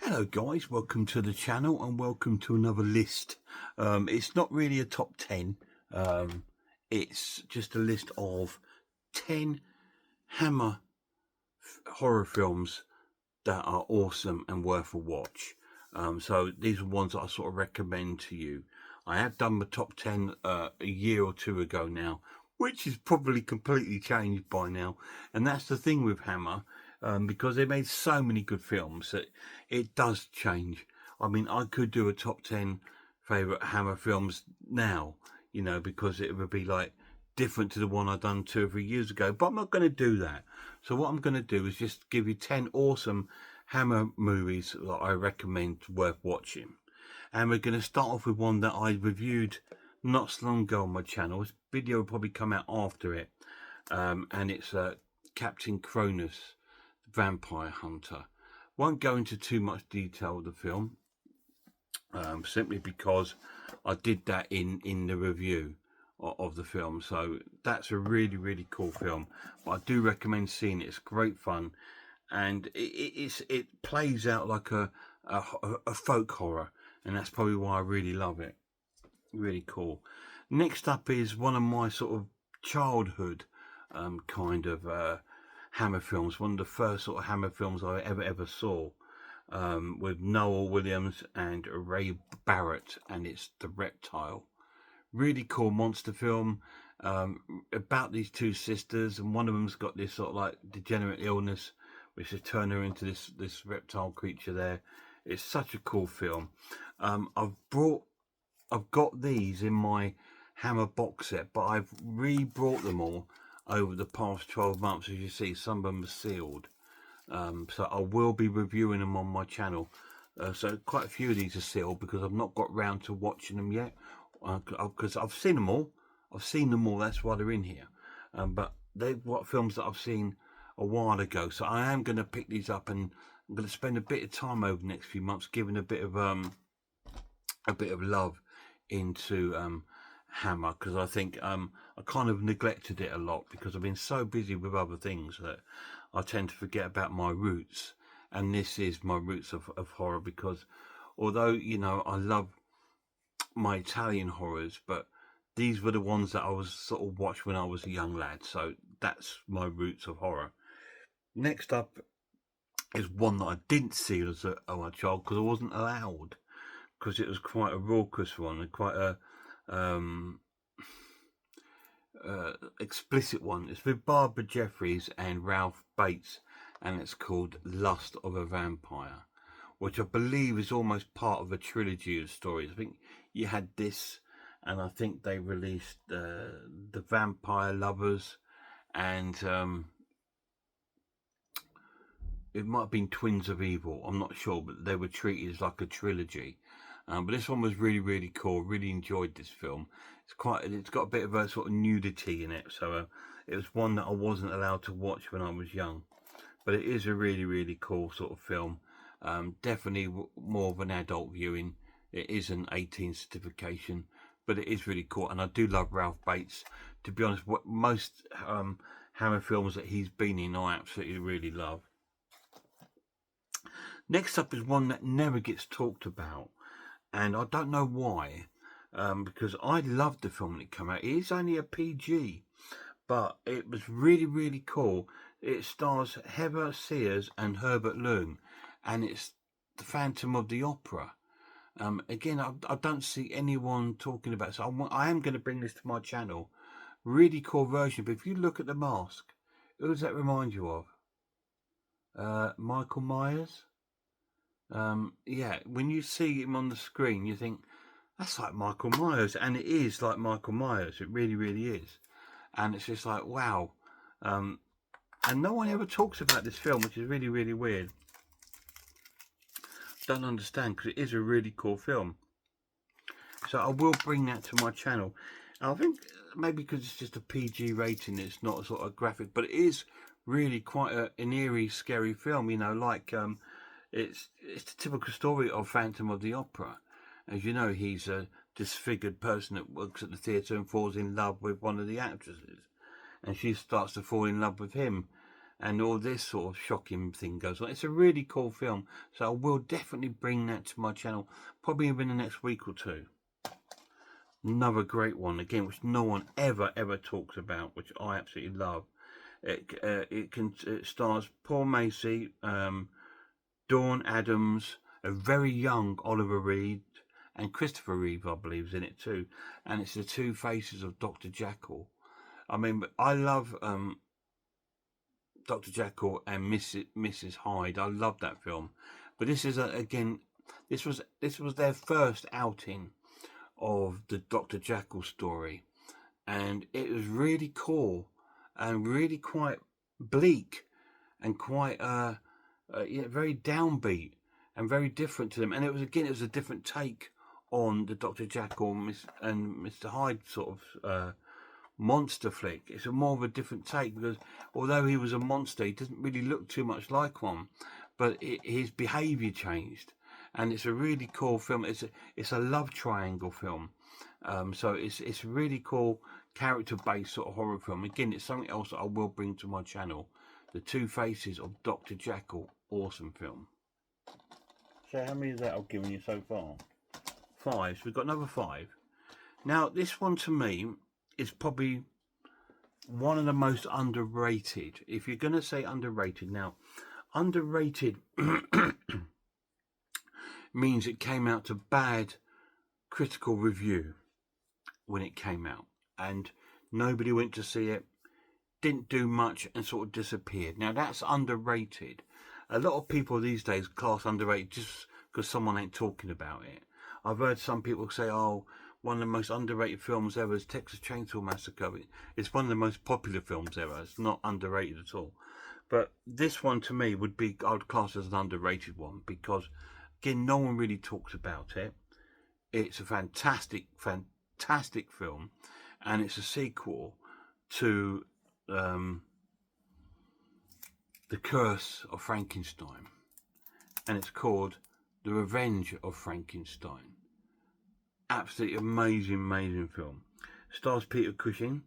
Hello guys, welcome to the channel and welcome to another list. It's not really a top 10, it's just a list of 10 Hammer horror films that are awesome and worth a watch. So these are ones that I sort of recommend to you. I have done the top 10 a year or two ago now, which is probably completely changed by now. And that's the thing with Hammer, because they made so many good films that it does change. I mean, I could do a top 10 favourite Hammer films now, you know, because it would be like different to the one I've done 2 or 3 years ago, but I'm not going to do that. So what I'm going to do is just give you 10 awesome Hammer movies that I recommend worth watching. And we're going to start off with one that I reviewed not so long ago on my channel. This video will probably come out after it. And it's Captain Cronus, Vampire Hunter. Won't go into too much detail of the film, simply because I did that in the review of the film. So that's a really cool film. But I do recommend seeing it. It's great fun, and it plays out like a folk horror, and that's probably why I really love it. Really cool. Next up is one of my sort of childhood kind of Hammer films. One of the first sort of Hammer films I ever saw, with Noel Williams and Ray Barrett, and it's The Reptile. Really cool monster film, about these two sisters, and one of them's got this sort of like degenerate illness which has turned her into this reptile creature there. It's such a cool film. I've got these in my Hammer box set, but I've re-brought them all over the past 12 months. As you see, some of them are sealed. So I will be reviewing them on my channel. So quite a few of these are sealed because I've not got round to watching them yet. Because I've seen them all. That's why they're in here. But they're what films that I've seen a while ago. So I am going to pick these up, and I'm going to spend a bit of time over the next few months giving a bit of love into Hammer, because I think I kind of neglected it a lot because I've been so busy with other things that I tend to forget about my roots. And this is my roots of horror, because although, you know, I love my Italian horrors, but these were the ones that I was sort of watched when I was a young lad. So that's my roots of horror. Next up is one that I didn't see as a child because I wasn't allowed, because it was quite a raucous one and quite a explicit one. It's with Barbara Jeffries and Ralph Bates, and it's called Lust of a Vampire, which I believe is almost part of a trilogy of stories. I think you had this, and I think they released the Vampire Lovers, and it might have been Twins of Evil, I'm not sure, but they were treated as like a trilogy. But this one was really cool. Really enjoyed this film. It's got a bit of a sort of nudity in it, so it was one that I wasn't allowed to watch when I was young. But it is a really cool sort of film. Definitely more of an adult viewing. It is an 18 certification, but it is really cool. And I do love Ralph Bates. To be honest, what most Hammer films that he's been in, I absolutely really love. Next up is one that never gets talked about, and I don't know why, because I loved the film when it came out. It is only a PG, but it was really cool. It stars Heather Sears and Herbert Loom, and it's The Phantom of the Opera. Again, I don't see anyone talking about it, so I am going to bring this to my channel. Really cool version, but if you look at the mask, who does that remind you of? Michael Myers? Yeah, when you see him on the screen, you think, that's like Michael Myers, and it is like Michael Myers. It really is. And it's just like, wow. And no one ever talks about this film, which is really weird. Don't understand, because it is a really cool film. So I will bring that to my channel. I think maybe because it's just a PG rating, it's not sort of graphic, but it is really quite an eerie, scary film. You know, like it's the typical story of Phantom of the Opera. As you know, he's a disfigured person that works at the theatre and falls in love with one of the actresses, and she starts to fall in love with him. and all this sort of shocking thing goes on. It's a really cool film, so I will definitely bring that to my channel, probably within the next week or two. Another great one, again, which no one ever talks about, which I absolutely love. It stars Paul Macy, Dawn Adams, a very young Oliver Reed, and Christopher Reeve, I believe, is in it too. And it's the two faces of Dr. Jekyll. I mean, I love Dr. Jekyll and Mrs. Hyde. I love that film. But this is again, this was their first outing of the Dr. Jekyll story, and it was really cool and really quite bleak and quite very downbeat and very different to them. And it was a different take on the Dr. Jekyll and Mr. Hyde sort of monster flick. It's more of a different take, because although he was a monster, he doesn't really look too much like one, but his behaviour changed. And it's a really cool film. It's a love triangle film, so it's a really cool character-based sort of horror film. Again, it's something else that I will bring to my channel. The Two Faces of Dr. Jekyll, awesome film. So how many is that I've given you so far? 5. So we've got another 5. Now this one to me is probably one of the most underrated. If you're going to say underrated, now underrated means it came out to bad critical review when it came out, and nobody went to see it, didn't do much, and sort of disappeared. Now that's underrated. A lot of people these days class underrated just because someone ain't talking about it. I've heard some people say, oh, one of the most underrated films ever is Texas Chainsaw Massacre. It's one of the most popular films ever. It's not underrated at all. But this one to me would be, I would class as an underrated one, because again, no one really talks about it. It's a fantastic film, and it's a sequel to The Curse of Frankenstein, and it's called The Revenge of Frankenstein. Absolutely amazing film. Stars Peter Cushing.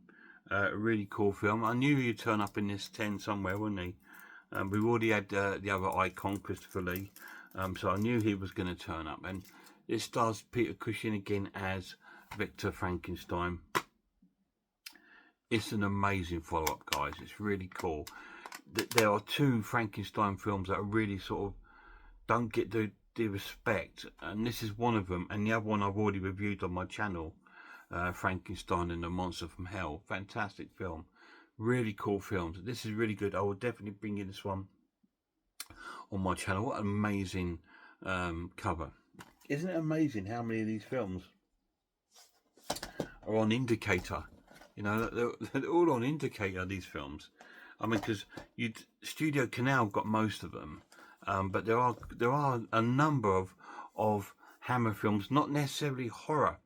A really cool film. I knew he'd turn up in this 10 somewhere, wouldn't he? We've already had the other icon, Christopher Lee, so I knew he was going to turn up. And it stars Peter Cushing again as Victor Frankenstein. It's an amazing follow-up, guys. It's really cool. There are 2 Frankenstein films that are really sort of don't get the respect, and this is one of them, and the other one I've already reviewed on my channel, Frankenstein and the Monster from Hell. Fantastic film, really cool films. This is really good. I will definitely bring you this one on my channel. What an amazing cover. Isn't it amazing how many of these films are on Indicator? You know, they're all on Indicator, these films. I mean, because Studio Canal got most of them. But there are a number of Hammer films, not necessarily horror.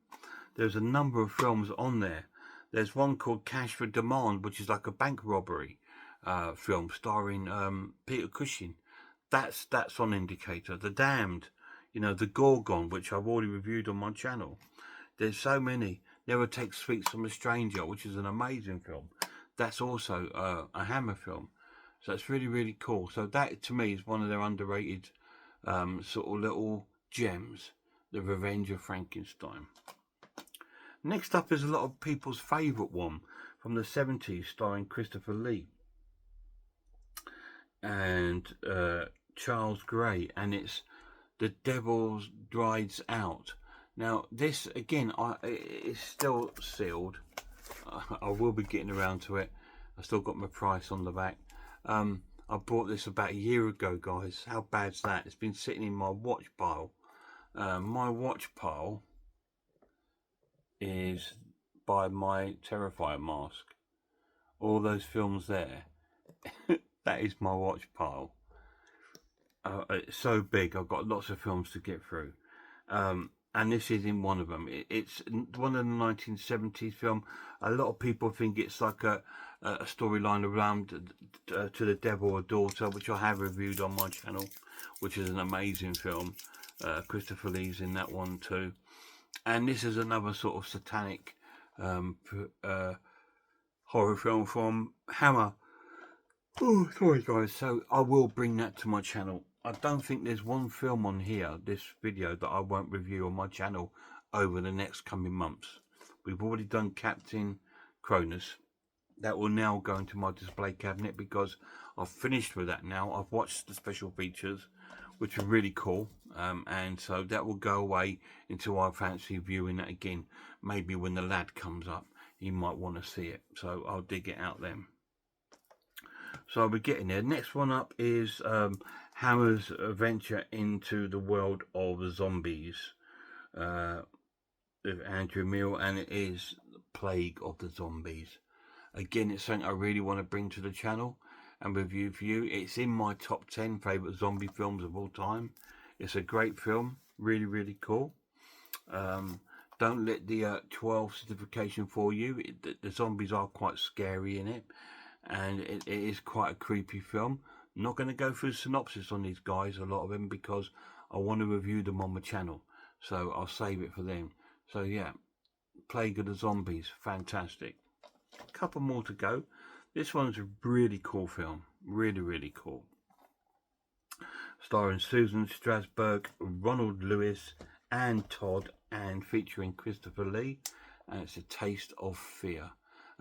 There's a number of films on there. There's one called Cash for Demand, which is like a bank robbery film starring Peter Cushing. That's on Indicator. The Damned, you know, The Gorgon, which I've already reviewed on my channel. There's so many. Never Take Sweets from a Stranger, which is an amazing film. That's also a Hammer film. So it's really cool. So that to me is one of their underrated sort of little gems, The Revenge of Frankenstein. Next up is a lot of people's favourite one from the 70s, starring Christopher Lee and Charles Gray, and it's The Devil Rides Out. Now this again, it's still sealed. I will be getting around to it. I still got my price on the back. I bought this about a year ago, guys. How bad's that? It's been sitting in my watch pile. My watch pile is by my Terrifier mask. All those films there. That is my watch pile. It's so big. I've got lots of films to get through. And this is in one of them. It's one of the 1970s film. A lot of people think it's like a storyline around To the Devil or Daughter, which I have reviewed on my channel, which is an amazing film. Christopher Lee's in that one too. And this is another sort of satanic horror film from Hammer. Oh, sorry guys, so I will bring that to my channel. I don't think there's one film on here, this video, that I won't review on my channel over the next coming months. We've already done Captain Cronus. That will now go into my display cabinet because I've finished with that now. I've watched the special features, which are really cool, and so that will go away until I fancy viewing that again. Maybe when the lad comes up, he might want to see it, so I'll dig it out then. So we're getting there. Next one up is Hammer's venture into the world of zombies with Andrew Mill, and it is Plague of the Zombies. Again, it's something I really want to bring to the channel and review for you. It's in my top 10 favourite zombie films of all time. It's a great film, really, really cool. Don't let the 12 certification fool you. The zombies are quite scary in it, and it is quite a creepy film. I'm not going to go through synopsis on these guys, a lot of them, because I want to review them on my channel, so I'll save it for them. So yeah, Plague of the Zombies, fantastic. A couple more to go. This one's a really cool film, really, really cool. Starring Susan Strasberg, Ronald Lewis, and Todd, and featuring Christopher Lee, and it's A Taste of Fear.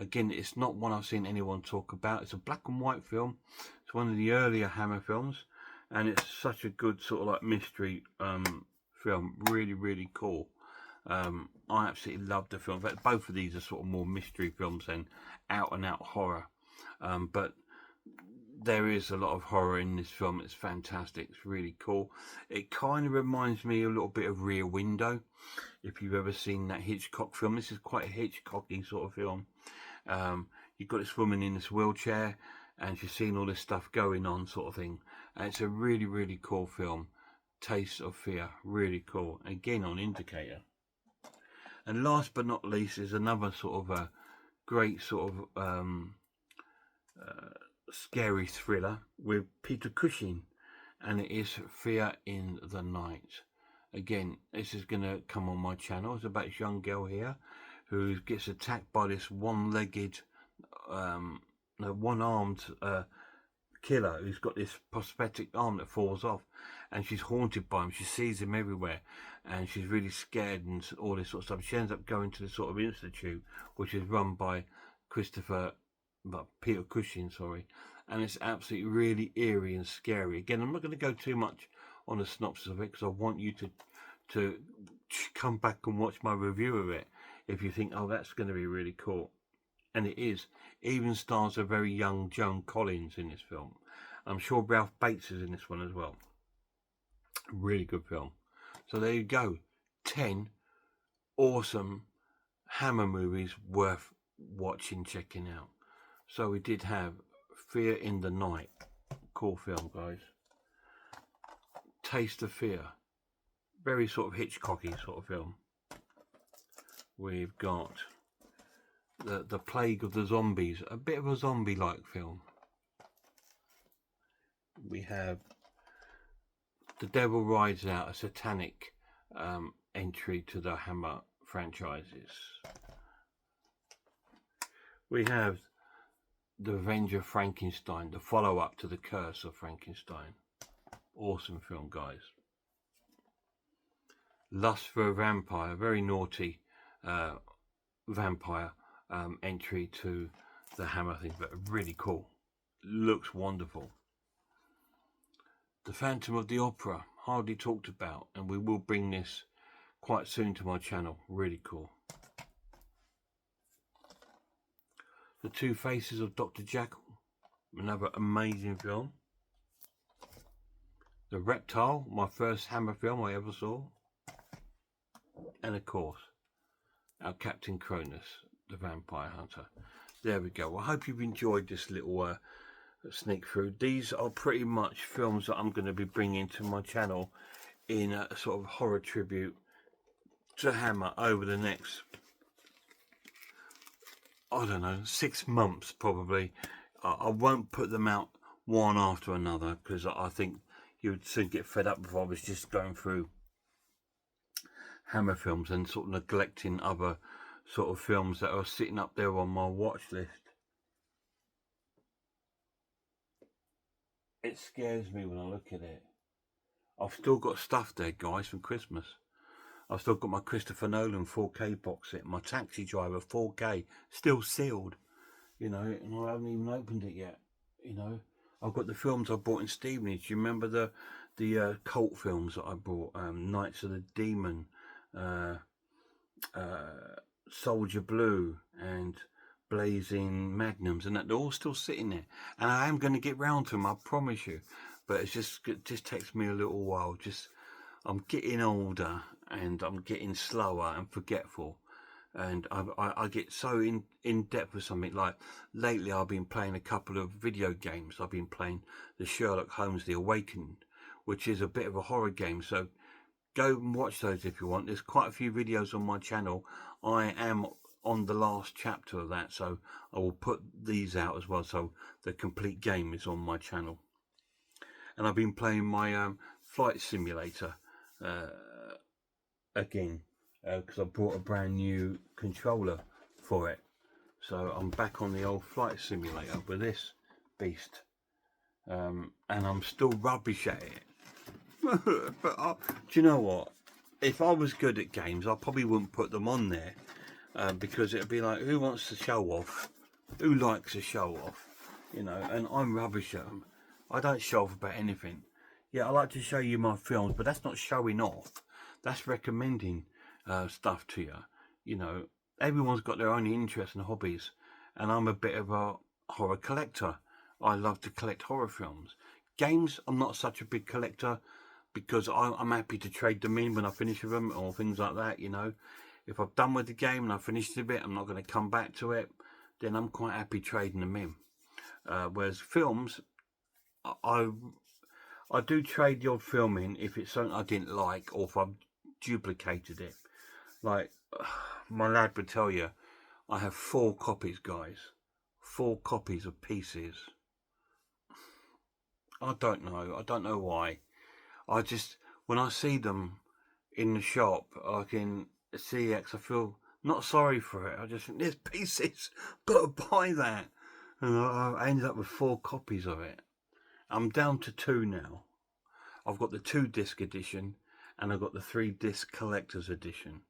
Again, it's not one I've seen anyone talk about. It's a black and white film. It's one of the earlier Hammer films, and it's such a good sort of like mystery film. Really, really cool. I absolutely love the film. In fact, both of these are sort of more mystery films than out and out horror. But there is a lot of horror in this film. It's fantastic. It's really cool. It kind of reminds me a little bit of Rear Window, if you've ever seen that Hitchcock film. This is quite a Hitchcocky sort of film. You've got this woman in this wheelchair, and she's seeing all this stuff going on, sort of thing. And it's a really, really cool film. Taste of Fear, really cool. Again, on Indicator. And last but not least is another sort of a great sort of scary thriller with Peter Cushing, and it is Fear in the Night. Again, this is going to come on my channel. It's about this young girl here who gets attacked by this one-legged, one-armed killer who's got this prosthetic arm that falls off, and she's haunted by him. She sees him everywhere, and she's really scared and all this sort of stuff. She ends up going to this sort of institute, which is run by Peter Cushing, sorry, and it's absolutely really eerie and scary. Again, I'm not going to go too much on the synopsis of it because I want you to come back and watch my review of it if you think, oh, that's going to be really cool. And it is. Even stars a very young Joan Collins in this film. I'm sure Ralph Bates is in this one as well. Really good film. So there you go. 10 awesome Hammer movies worth watching, checking out. So we did have Fear in the Night. Cool film, guys. Taste of Fear. Very sort of Hitchcocky sort of film. We've got the Plague of the Zombies, a bit of a zombie-like film. We have The Devil Rides Out, a satanic entry to the Hammer franchises. We have The Revenge of Frankenstein, the follow-up to The Curse of Frankenstein. Awesome film, guys. Lust for a Vampire, very naughty vampire entry to the Hammer thing, but really cool. Looks wonderful. The Phantom of the Opera, hardly talked about, and we will bring this quite soon to my channel. Really cool. The Two Faces of Dr. Jekyll, another amazing film. The Reptile, my first Hammer film I ever saw. And of course, our Captain Cronus, the Vampire Hunter. There we go. I hope you've enjoyed this little sneak through. These are pretty much films that I'm going to be bringing to my channel in a sort of horror tribute to Hammer over the next, I don't know, 6 months probably. I won't put them out one after another because I think you'd soon get fed up if I was just going through Hammer films and sort of neglecting other sort of films that are sitting up there on my watch list. It scares me when I look at it. I've still got stuff there, guys, from Christmas. I've still got my Christopher Nolan 4K box set, my Taxi Driver 4K, still sealed, you know, and I haven't even opened it yet, you know. I've got the films I bought in Stevenage. You remember the cult films that I bought? Knights of the Demon, uh, Soldier Blue, and Blazing Magnums, and that they're all still sitting there. And I am going to get round to them, I promise you. But it just takes me a little while. I'm getting older and I'm getting slower and forgetful. And I get so in depth with something. Like lately I've been playing a couple of video games. I've been playing the Sherlock Holmes The Awakened, which is a bit of a horror game. So go and watch those if you want. There's quite a few videos on my channel. I am on the last chapter of that, so I will put these out as well. So the complete game is on my channel. And I've been playing my flight simulator again, because I bought a brand new controller for it. So I'm back on the old flight simulator with this beast, and I'm still rubbish at it. But do you know what? If I was good at games, I probably wouldn't put them on there, because it'd be like, who wants to show off? Who likes to show off? You know, and I'm rubbish at them. I don't show off about anything. Yeah, I like to show you my films, but that's not showing off. That's recommending stuff to you. You know, everyone's got their own interests and hobbies, and I'm a bit of a horror collector. I love to collect horror films. Games, I'm not such a big collector, because I'm happy to trade them in when I finish with them, or things like that, you know. If I've done with the game and I've finished a bit, I'm not going to come back to it, then I'm quite happy trading them in. Whereas films, I do trade the odd film in if it's something I didn't like, or if I've duplicated it. Like, my lad would tell you, I have 4 copies, guys. 4 copies of Pieces. I don't know why. I just, when I see them in the shop, like in CX, I feel not sorry for it. I just think, there's Pieces, gotta buy that. And I ended up with 4 copies of it. I'm down to 2 now. I've got the 2-disc edition, and I've got the 3-disc collector's edition.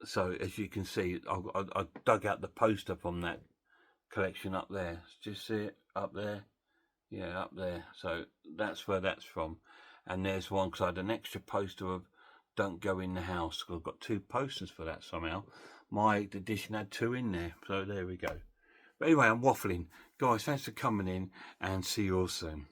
So as you can see, I dug out the poster from that collection up there. Just see it up there? Yeah, up there. So that's where that's from. And there's one, because I had an extra poster of Don't Go in the House. I've got 2 posters for that somehow. My edition had 2 in there. So there we go. But anyway, I'm waffling. Guys, thanks for coming in, and see you all soon.